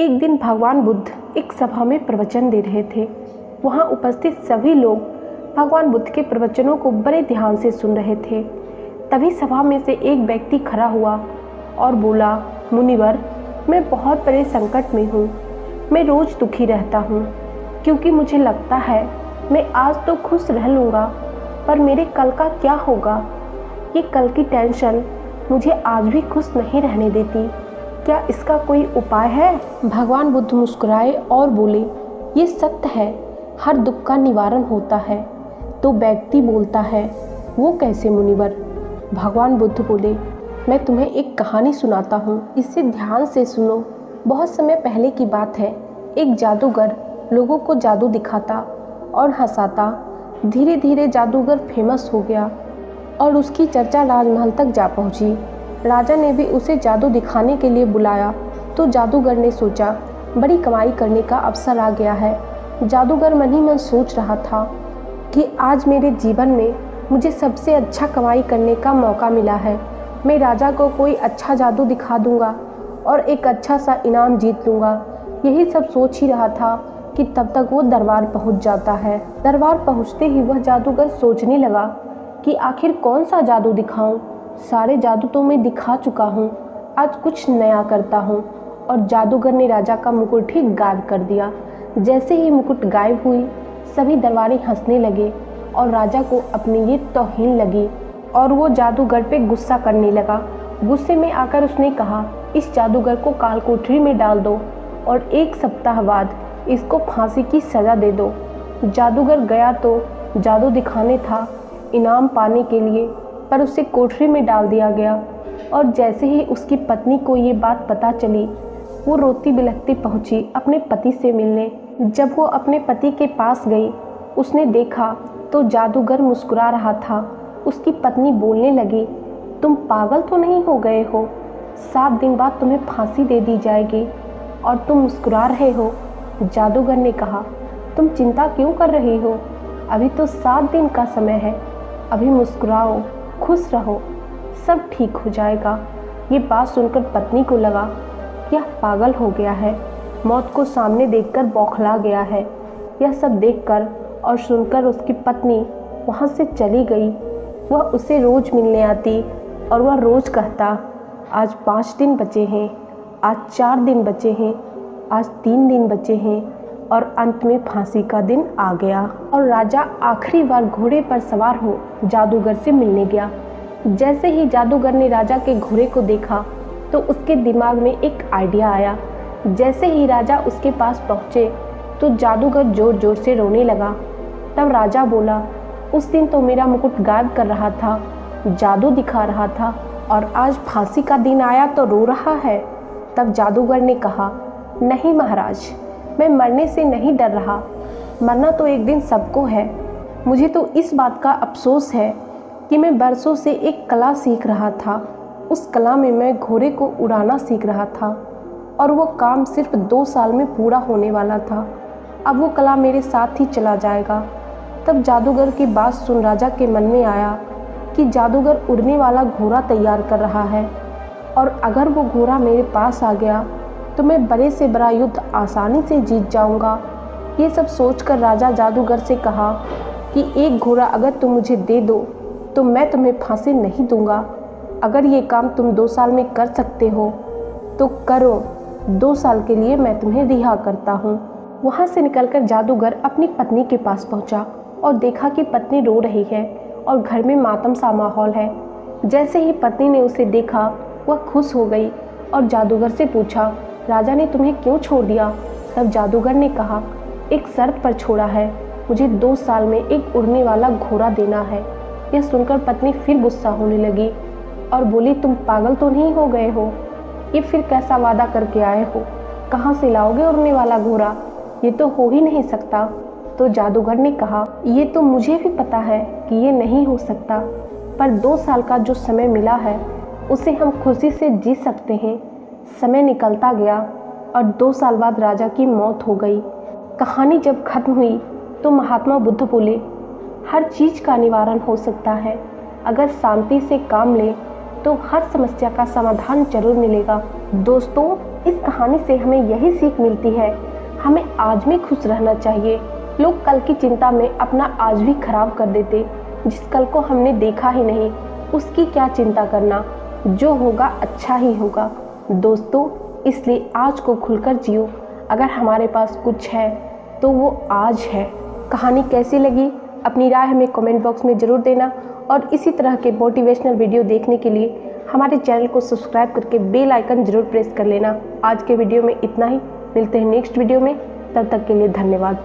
एक दिन भगवान बुद्ध एक सभा में प्रवचन दे रहे थे। वहाँ उपस्थित सभी लोग भगवान बुद्ध के प्रवचनों को बड़े ध्यान से सुन रहे थे। तभी सभा में से एक व्यक्ति खड़ा हुआ और बोला, मुनिवर, मैं बहुत बड़े संकट में हूँ। मैं रोज़ दुखी रहता हूँ क्योंकि मुझे लगता है मैं आज तो खुश रह लूँगा, पर मेरे कल का क्या होगा। ये कल की टेंशन मुझे आज भी खुश नहीं रहने देती। क्या इसका कोई उपाय है? भगवान बुद्ध मुस्कुराए और बोले, ये सत्य है, हर दुख का निवारण होता है। तो व्यक्ति बोलता है, वो कैसे मुनिवर? भगवान बुद्ध बोले, मैं तुम्हें एक कहानी सुनाता हूँ, इसे ध्यान से सुनो। बहुत समय पहले की बात है। एक जादूगर लोगों को जादू दिखाता और हंसाता। धीरे धीरे जादूगर फेमस हो गया और उसकी चर्चा राजमहल तक जा पहुंची। राजा ने भी उसे जादू दिखाने के लिए बुलाया तो जादूगर ने सोचा, बड़ी कमाई करने का अवसर आ गया है। जादूगर मन ही मन सोच रहा था कि आज मेरे जीवन में मुझे सबसे अच्छा कमाई करने का मौका मिला है। मैं राजा को कोई अच्छा जादू दिखा दूंगा और एक अच्छा सा इनाम जीत लूँगा। यही सब सोच ही रहा था कि तब तक वो दरबार पहुंच जाता है। दरबार पहुंचते ही वह जादूगर सोचने लगा कि आखिर कौन सा जादू दिखाऊं। सारे जादू तो मैं दिखा चुका हूँ, आज कुछ नया करता हूँ। और जादूगर ने राजा का मुकुट ही गायब कर दिया। जैसे ही मुकुट गायब हुई, सभी दरबारी हंसने लगे और राजा को अपनी ये तौहीन लगी और वो जादूगर पे गुस्सा करने लगा। गुस्से में आकर उसने कहा, इस जादूगर को काल कोठरी में डाल दो और 1 सप्ताह बाद इसको फांसी की सज़ा दे दो। जादूगर गया तो जादू दिखाने था, इनाम पाने के लिए, पर उसे कोठरी में डाल दिया गया। और जैसे ही उसकी पत्नी को ये बात पता चली, वो रोती बिलखती पहुंची अपने पति से मिलने। जब वो अपने पति के पास गई, उसने देखा तो जादूगर मुस्कुरा रहा था। उसकी पत्नी बोलने लगी, तुम पागल तो नहीं हो गए हो? 7 दिन बाद तुम्हें फांसी दे दी जाएगी और तुम मुस्कुरा रहे हो। जादूगर ने कहा, तुम चिंता क्यों कर रही हो? अभी तो 7 दिन का समय है। अभी मुस्कुराओ, खुश रहो, सब ठीक हो जाएगा। ये बात सुनकर पत्नी को लगा कि यह पागल हो गया है, मौत को सामने देखकर बौखला गया है। यह सब देखकर और सुनकर उसकी पत्नी वहाँ से चली गई। वह उसे रोज़ मिलने आती और वह रोज़ कहता, आज 5 दिन बचे हैं, आज 4 दिन बचे हैं, आज 3 दिन बचे हैं। और अंत में फांसी का दिन आ गया और राजा आखिरी बार घोड़े पर सवार हो जादूगर से मिलने गया। जैसे ही जादूगर ने राजा के घोड़े को देखा तो उसके दिमाग में एक आइडिया आया। जैसे ही राजा उसके पास पहुँचे तो जादूगर जोर जोर से रोने लगा। तब राजा बोला, उस दिन तो मेरा मुकुट गायब कर रहा था, जादू दिखा रहा था, और आज फांसी का दिन आया तो रो रहा है। तब जादूगर ने कहा, नहीं महाराज, मैं मरने से नहीं डर रहा। मरना तो एक दिन सबको है। मुझे तो इस बात का अफसोस है कि मैं बरसों से एक कला सीख रहा था। उस कला में मैं घोड़े को उड़ाना सीख रहा था और वो काम सिर्फ 2 साल में पूरा होने वाला था। अब वो कला मेरे साथ ही चला जाएगा। तब जादूगर की बात सुन राजा के मन में आया कि जादूगर उड़ने वाला घोड़ा तैयार कर रहा है और अगर वो घोड़ा मेरे पास आ गया तो मैं बड़े से बड़ा युद्ध आसानी से जीत जाऊंगा। ये सब सोचकर राजा जादूगर से कहा कि एक घोड़ा अगर तुम मुझे दे दो तो मैं तुम्हें फांसी नहीं दूंगा। अगर ये काम तुम 2 साल में कर सकते हो तो करो, 2 साल के लिए मैं तुम्हें रिहा करता हूँ। वहाँ से निकलकर जादूगर अपनी पत्नी के पास पहुँचा और देखा कि पत्नी रो रही है और घर में मातम सा माहौल है। जैसे ही पत्नी ने उसे देखा, वह खुश हो गई और जादूगर से पूछा, राजा ने तुम्हें क्यों छोड़ दिया? तब जादूगर ने कहा, एक शर्त पर छोड़ा है, मुझे 2 साल में एक उड़ने वाला घोड़ा देना है। यह सुनकर पत्नी फिर गुस्सा होने लगी और बोली, तुम पागल तो नहीं हो गए हो? ये फिर कैसा वादा करके आए हो? कहाँ से लाओगे उड़ने वाला घोड़ा? ये तो हो ही नहीं सकता। तो जादूगर ने कहा, ये तो मुझे भी पता है कि ये नहीं हो सकता, पर 2 साल का जो समय मिला है उसे हम खुशी से जी सकते हैं। समय निकलता गया और 2 साल बाद राजा की मौत हो गई। कहानी जब खत्म हुई तो महात्मा बुद्ध बोले, हर चीज़ का निवारण हो सकता है अगर शांति से काम ले तो हर समस्या का समाधान जरूर मिलेगा। दोस्तों, इस कहानी से हमें यही सीख मिलती है, हमें आज में खुश रहना चाहिए। लोग कल की चिंता में अपना आज भी खराब कर देते। जिस कल को हमने देखा ही नहीं, उसकी क्या चिंता करना, जो होगा अच्छा ही होगा। दोस्तों, इसलिए आज को खुलकर जियो। अगर हमारे पास कुछ है तो वो आज है। कहानी कैसी लगी अपनी राय हमें कमेंट बॉक्स में ज़रूर देना, और इसी तरह के मोटिवेशनल वीडियो देखने के लिए हमारे चैनल को सब्सक्राइब करके बेल आइकन जरूर प्रेस कर लेना। आज के वीडियो में इतना ही, मिलते हैं नेक्स्ट वीडियो में, तब तक के लिए धन्यवाद।